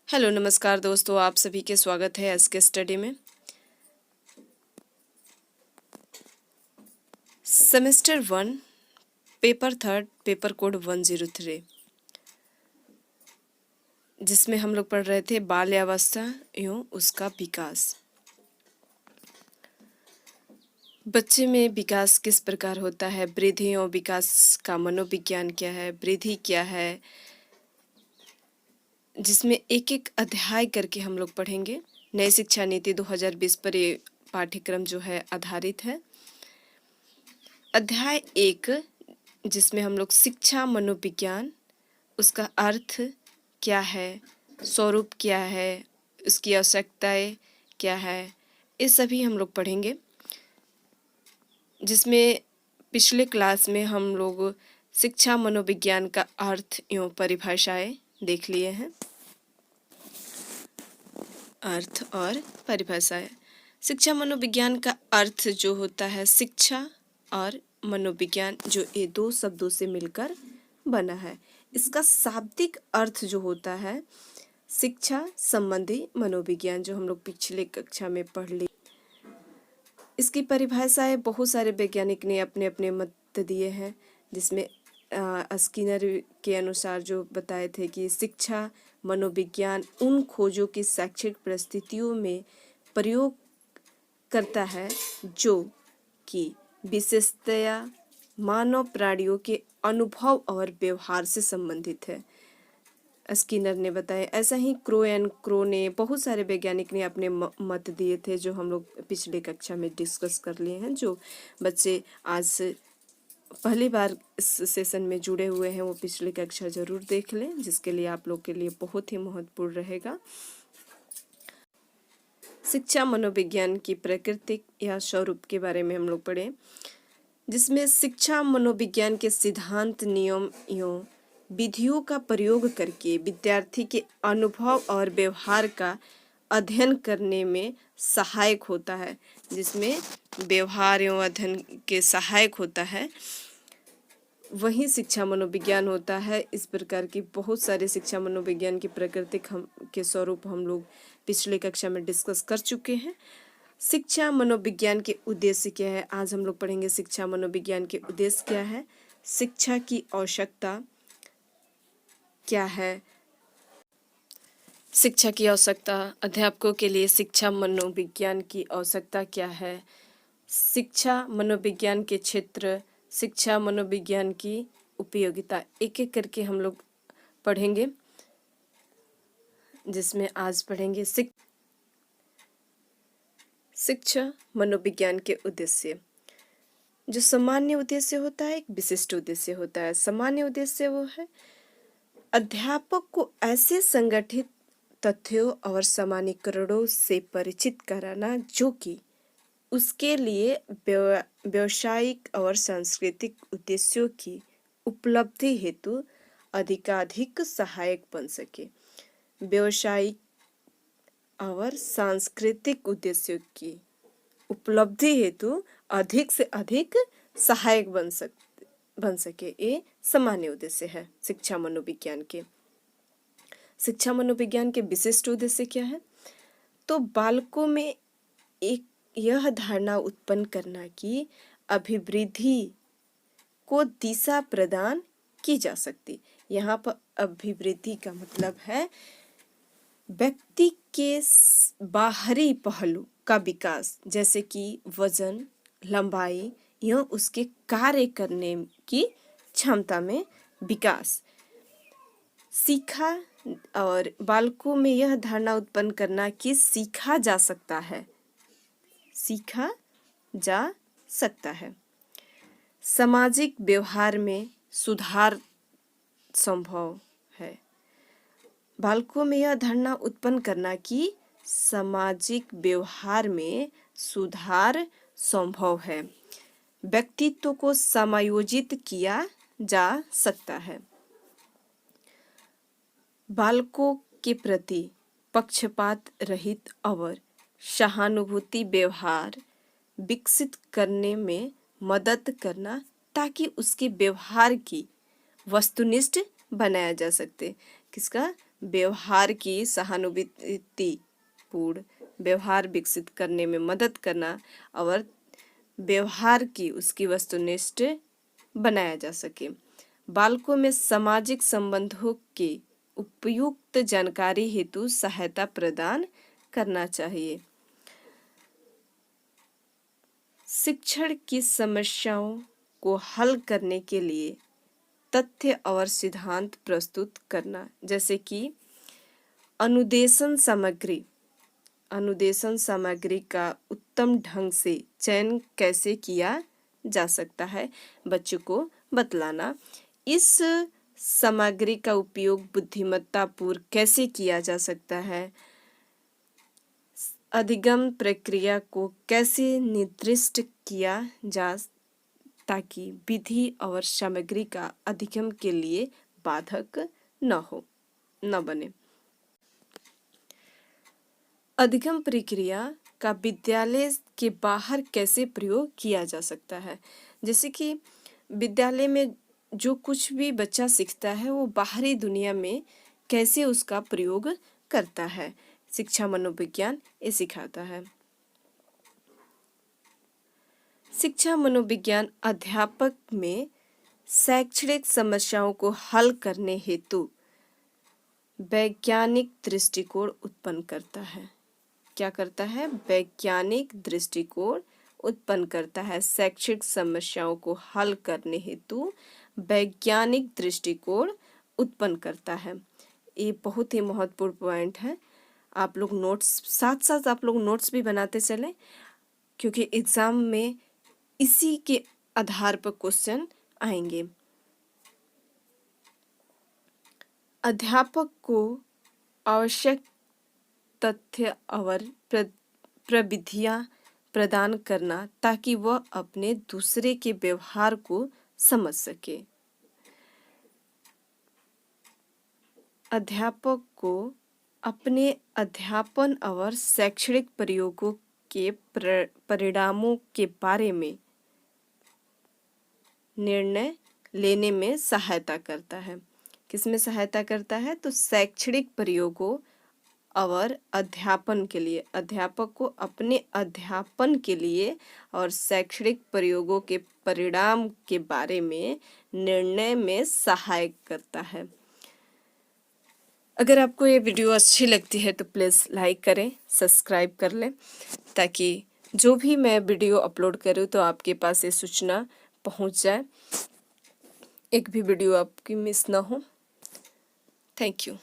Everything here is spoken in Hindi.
हेलो नमस्कार दोस्तों, आप सभी के स्वागत है एसके स्टडी में। सेमेस्टर 1 पेपर 3 पेपर कोड 103, जिसमें हम लोग पढ़ रहे थे बाल्यावस्था एवं उसका विकास। बच्चे में विकास किस प्रकार होता है, वृद्धि एवं विकास का मनोविज्ञान क्या है, वृद्धि क्या है, जिसमें एक एक अध्याय करके हम लोग पढ़ेंगे। नई शिक्षा नीति 2020 पर ये पाठ्यक्रम जो है आधारित है। अध्याय 1, जिसमें हम लोग शिक्षा मनोविज्ञान, उसका अर्थ क्या है, स्वरूप क्या है, उसकी आवश्यकताएं क्या है, ये सभी हम लोग पढ़ेंगे। जिसमें पिछले क्लास में हम लोग शिक्षा मनोविज्ञान का अर्थ एवं परिभाषाएं देख लिए हैं। अर्थ और परिभाषाएं। शिक्षा मनोविज्ञान का अर्थ जो होता है शिक्षा और मनोविज्ञान, जो ये दो शब्दों से मिलकर बना है। इसका शाब्दिक अर्थ जो होता है शिक्षा संबंधी मनोविज्ञान, जो हम लोग पिछले कक्षा में पढ़ ली। इसकी परिभाषाएं बहुत सारे वैज्ञानिक ने अपने अपने मत दिए हैं, जिसमें स्किनर के अनुसार जो बताए थे कि शिक्षा मनोविज्ञान उन खोजों की शैक्षिक परिस्थितियों में प्रयोग करता है जो कि विशेषतया मानव प्राणियों के अनुभव और व्यवहार से संबंधित है, स्किनर ने बताया। ऐसा ही क्रो ने, बहुत सारे वैज्ञानिक ने अपने मत दिए थे, जो हम लोग पिछले कक्षा में डिस्कस कर लिए हैं। जो बच्चे आज पहली बार इस सेशन में जुड़े हुए हैं वो पिछली कक्षा जरूर देख लें, जिसके लिए आप लोग के लिए बहुत ही महत्वपूर्ण रहेगा। शिक्षा मनोविज्ञान की प्रकृति या स्वरूप के बारे में हम लोग पढ़े, जिसमें शिक्षा मनोविज्ञान के सिद्धांत, नियम एवं विधियों का प्रयोग करके विद्यार्थी के अनुभव और व्यवहार का अध्ययन करने में सहायक होता है। जिसमें व्यवहार एवं अध्ययन के सहायक होता है, वही शिक्षा मनोविज्ञान होता है। इस प्रकार की बहुत सारे शिक्षा मनोविज्ञान की प्रकृति के स्वरूप हम लोग पिछले कक्षा में डिस्कस कर चुके हैं। शिक्षा मनोविज्ञान के उद्देश्य क्या है, आज हम लोग पढ़ेंगे शिक्षा मनोविज्ञान के उद्देश्य क्या है, शिक्षा की आवश्यकता क्या है, शिक्षा की आवश्यकता, अध्यापकों के लिए शिक्षा मनोविज्ञान की आवश्यकता क्या है, शिक्षा मनोविज्ञान के क्षेत्र, शिक्षा मनोविज्ञान की उपयोगिता, एक एक करके हम लोग पढ़ेंगे। जिसमें आज पढ़ेंगे शिक्षा मनोविज्ञान के उद्देश्य। जो सामान्य उद्देश्य होता है, एक विशिष्ट उद्देश्य होता है। सामान्य उद्देश्य वो है अध्यापक को ऐसे संगठित तथ्यों और सामान्यीकरणों से परिचित कराना जो कि उसके लिए व्यावसायिक और सांस्कृतिक उद्देश्यों की उपलब्धि हेतु अधिकाधिक सहायक बन सके। व्यावसायिक और सांस्कृतिक उद्देश्यों की उपलब्धि हेतु अधिक से अधिक सहायक बन सके, ये सामान्य उद्देश्य है शिक्षा मनोविज्ञान के। शिक्षा मनोविज्ञान के विशिष्ट उद्देश्य क्या है, तो बालकों में एक यह धारणा उत्पन्न करना कि अभिवृद्धि को दिशा प्रदान की जा सकती। यहाँ पर अभिवृद्धि का मतलब है व्यक्ति के बाहरी पहलू का विकास, जैसे कि वजन, लंबाई या उसके कार्य करने की क्षमता में विकास। सीखा और बालकों में यह धारणा उत्पन्न करना कि सीखा जा सकता है, सीखा जा सकता है। सामाजिक व्यवहार में सुधार संभव है। बालकों में यह धारणा उत्पन्न करना कि सामाजिक व्यवहार में सुधार संभव है। व्यक्तित्व को समायोजित किया जा सकता है। बालकों के प्रति पक्षपात रहित और सहानुभूति व्यवहार विकसित करने में मदद करना, ताकि उसके व्यवहार की वस्तुनिष्ठ बनाया जा सकते। किसका? व्यवहार की सहानुभूतिपूर्ण व्यवहार विकसित करने में मदद करना और व्यवहार की उसकी वस्तुनिष्ठ बनाया जा सके। बालकों में सामाजिक संबंधों की उपयुक्त जानकारी हेतु सहायता प्रदान करना चाहिए। शिक्षण की समस्याओं को हल करने के लिए तथ्य और सिद्धांत प्रस्तुत करना, जैसे कि अनुदेशन सामग्री का उत्तम ढंग से चयन कैसे किया जा सकता है, बच्चों को बतलाना। इस सामग्री का उपयोग बुद्धिमत्तापूर्वक कैसे किया जा सकता है, अधिगम प्रक्रिया को कैसे निर्दिष्ट किया जा ताकि विधि और सामग्री का अधिगम के लिए बाधक न बने। अधिगम प्रक्रिया का विद्यालय के बाहर कैसे प्रयोग किया जा सकता है, जैसे कि विद्यालय में जो कुछ भी बच्चा सीखता है वो बाहरी दुनिया में कैसे उसका प्रयोग करता है, शिक्षा मनोविज्ञान ये सिखाता है। शिक्षा मनोविज्ञान अध्यापक में शैक्षणिक समस्याओं को हल करने हेतु वैज्ञानिक दृष्टिकोण उत्पन्न करता है। क्या करता है? वैज्ञानिक दृष्टिकोण उत्पन्न करता है। शैक्षिक समस्याओं को हल करने हेतु वैज्ञानिक दृष्टिकोण उत्पन्न करता है। ये बहुत ही महत्वपूर्ण पॉइंट है। आप लोग नोट्स साथ साथ आप लोग नोट्स भी बनाते चलें, क्योंकि एग्जाम में इसी के आधार पर क्वेश्चन आएंगे। अध्यापक को आवश्यक तथ्य और प्रविधियां प्रदान करना ताकि वह अपने दूसरे के व्यवहार को समझ सके। अध्यापक को अपने अध्यापन और शैक्षणिक प्रयोगों के परिणामों के बारे में निर्णय लेने में सहायता करता है। किसमें सहायता करता है? तो शैक्षणिक प्रयोगों और अध्यापन के लिए। अध्यापक को अपने अध्यापन के लिए और शैक्षणिक प्रयोगों के परिणाम के बारे में निर्णय में सहायक करता है। अगर आपको ये वीडियो अच्छी लगती है तो प्लीज़ लाइक करें, सब्सक्राइब कर लें, ताकि जो भी मैं वीडियो अपलोड करूँ तो आपके पास ये सूचना पहुंच जाए, एक भी वीडियो आपकी मिस ना हो। Thank you.